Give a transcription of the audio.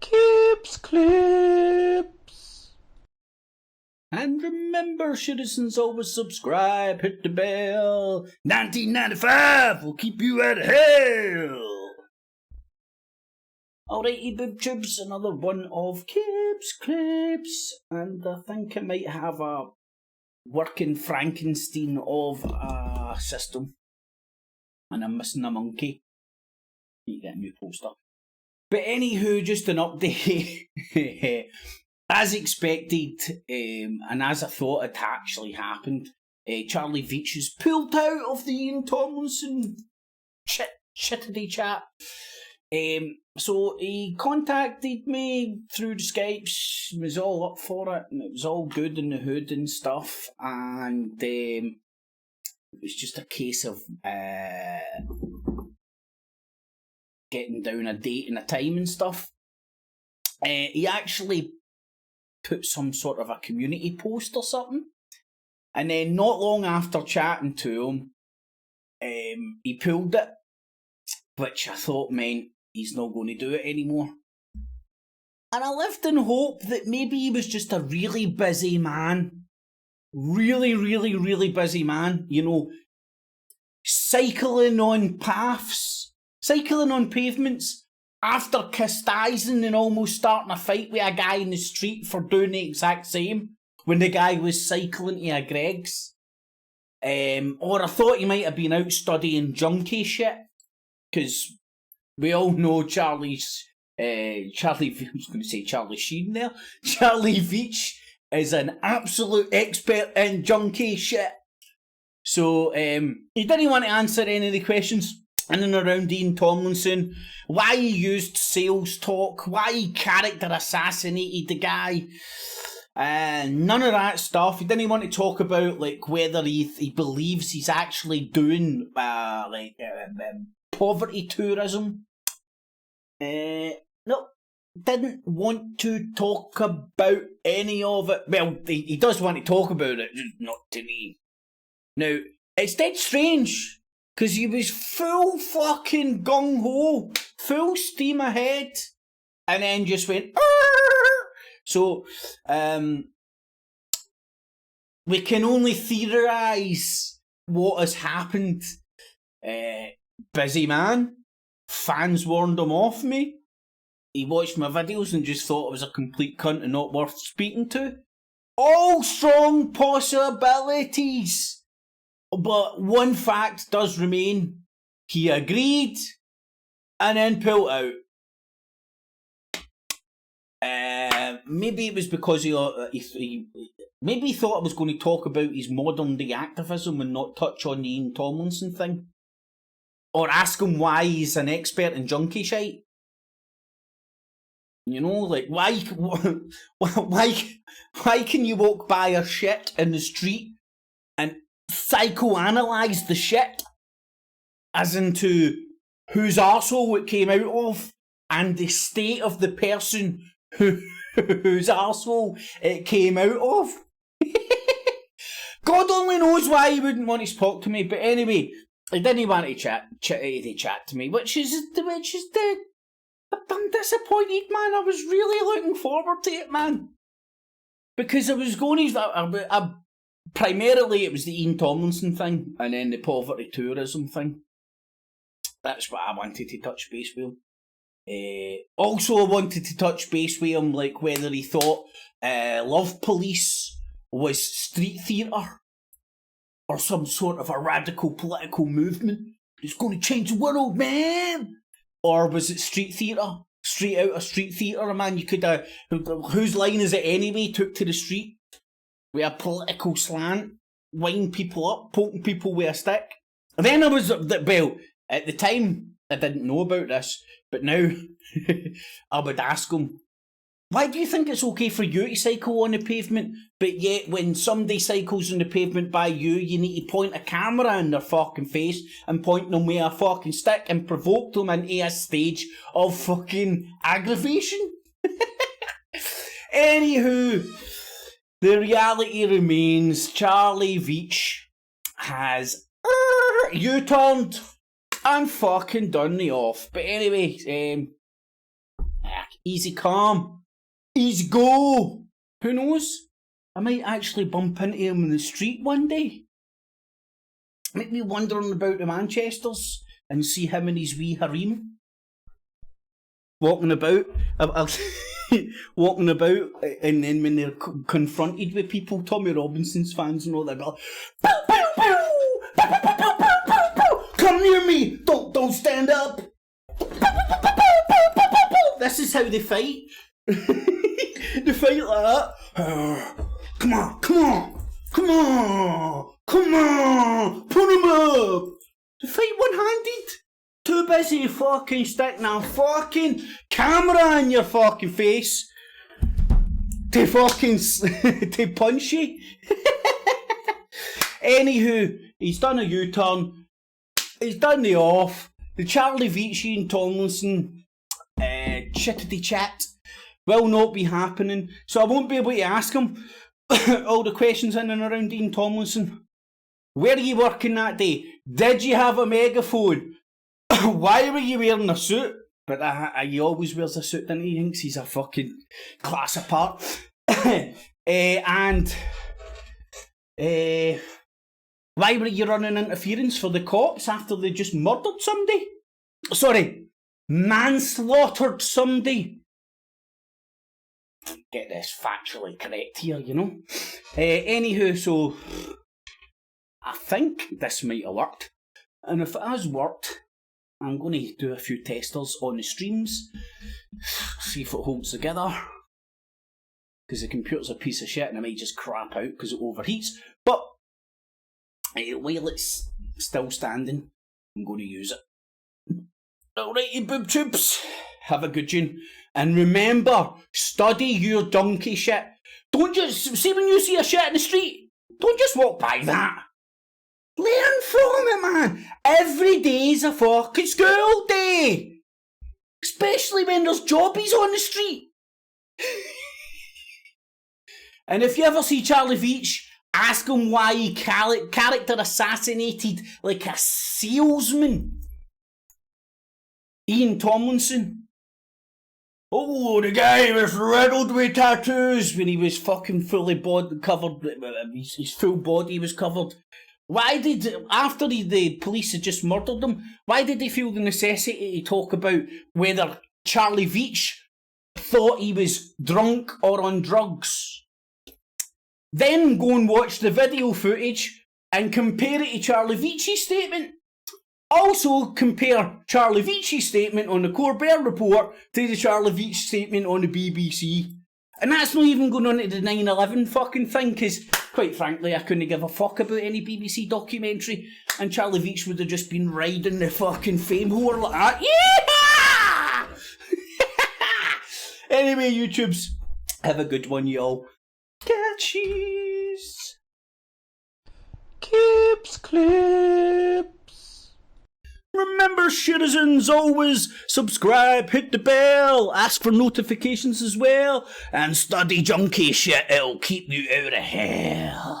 Clips, clips. And remember, citizens, always subscribe, hit the bell. 1995 will keep you out of hell. Alrighty, boob tubes, another one of Clips, clips. And I think I might have a working Frankenstein of a system. And I'm missing a monkey. You get a new poster. But anywho, just an update. As expected, and as I thought it actually happened, Charlie Veitch has pulled out of the Ian Tomlinson shittity chat. So he contacted me through the Skypes, was all up for it, and it was all good in the hood and stuff, and it was just a case of getting down a date and a time and stuff. He actually put some sort of a community post or something, and then not long after chatting to him, he pulled it, which I thought meant he's not going to do it anymore. And I lived in hope that maybe he was just a really busy man. Really, really, really busy man. You know, cycling on paths, cycling on pavements, after chastising and almost starting a fight with a guy in the street for doing the exact same when the guy was cycling to a Greg's. Or I thought he might have been out studying junkie shit, because we all know Charlie Sheen there. Charlie Veitch is an absolute expert in junkie shit. So he didn't want to answer any of the questions in and around Ian Tomlinson, why he used sales talk, why he character assassinated the guy, none of that stuff. He didn't want to talk about like whether he believes he's actually doing poverty tourism. No, didn't want to talk about any of it. Well, he does want to talk about it, just not to me. Now, it's dead strange, because he was full fucking gung-ho, full steam ahead, and then just went, argh! So, we can only theorise what has happened. Busy man, fans warned him off me, he watched my videos and just thought I was a complete cunt and not worth speaking to. All strong possibilities. But one fact does remain. He agreed and then pulled out. Maybe it was because he maybe he thought I was going to talk about his modern day activism and not touch on the Ian Tomlinson thing. Or ask him why he's an expert in junkie shite. You know, like, why can you walk by a shit in the street and psychoanalyse the shit as into whose arsehole it came out of and the state of the person whose arsehole it came out of? God only knows why he wouldn't want to talk to me, but anyway, he didn't want to chat to me, which is dead. I'm disappointed, man. I was really looking forward to it, man, because I was going to. Primarily, it was the Ian Tomlinson thing, and then the poverty tourism thing. That's what I wanted to touch base with him. Also, I wanted to touch base with him, like whether he thought Love Police was street theatre or some sort of a radical political movement that's going to change the world, man. Or was it street theatre? Straight out of street theatre, man. You could whose line is it anyway? Took to the street with a political slant, winding people up, poking people with a stick. And then I was, well, at the time, I didn't know about this, but now I would ask him, why do you think it's okay for you to cycle on the pavement, but yet when somebody cycles on the pavement by you, you need to point a camera in their fucking face and point them with a fucking stick and provoke them into a stage of fucking aggravation? Anywho, the reality remains, Charlie Veitch has U-turned and fucking done me off. But anyway, easy come, easy go. Who knows? I might actually bump into him in the street one day. Make me wandering about the Manchesters and see him and his wee harem walking about. Walking about, and then when they're confronted with people, Tommy Robinson's fans and all that, go, pew, pew, pew, pew, pew, pew, pew, pew, pew. Come near me, don't stand up. Pew, pew, pew, pew, pew, pew, pew, pew. This is how they fight. They fight like that. Come on, come on, come on, come on, put him up. They fight one-handed. Too busy fucking sticking a fucking camera in your fucking face to fucking to punch you. Anywho, he's done a U-turn. He's done the off. The Charlie Veitch and Tomlinson chittity chat will not be happening, so I won't be able to ask him all the questions in and around Ian Tomlinson. Where are you working that day? Did you have a megaphone? Why were you wearing a suit? But he always wears a suit, doesn't he? He thinks he's a fucking class apart. And why were you running interference for the cops after they just murdered somebody? Sorry, manslaughtered somebody. Get this factually correct here, you know. Anywho, so I think this might have worked. And if it has worked, I'm going to do a few testers on the streams, see if it holds together, because the computer's a piece of shit and it might just crap out because it overheats, but while it's still standing, I'm going to use it. Alright, you boob tubes, have a good one, and remember, study your donkey shit. Don't just, see when you see a shit in the street, don't just walk by that. Learn from it, man. Every day's a fucking school day. Especially when there's jobbies on the street. And if you ever see Charlie Veitch, ask him why he character assassinated like a salesman. Ian Tomlinson. Oh, the guy was riddled with tattoos when he was fucking fully covered, his full body was covered. Why did, after the police had just murdered him, why did they feel the necessity to talk about whether Charlie Veitch thought he was drunk or on drugs? Then go and watch the video footage and compare it to Charlie Veitch's statement. Also compare Charlie Veitch's statement on the Corbett report to the Charlie Veitch statement on the BBC. And that's not even going on to the 9/11 fucking thing, because, quite frankly, I couldn't give a fuck about any BBC documentary, and Charlie Veitch would have just been riding the fucking fame whore like that. Yeah! Anyway, YouTubes, have a good one, y'all. Catchies. Kips clips. Remember, citizens, always subscribe, hit the bell, ask for notifications as well, and study junkie shit, it'll keep you out of hell.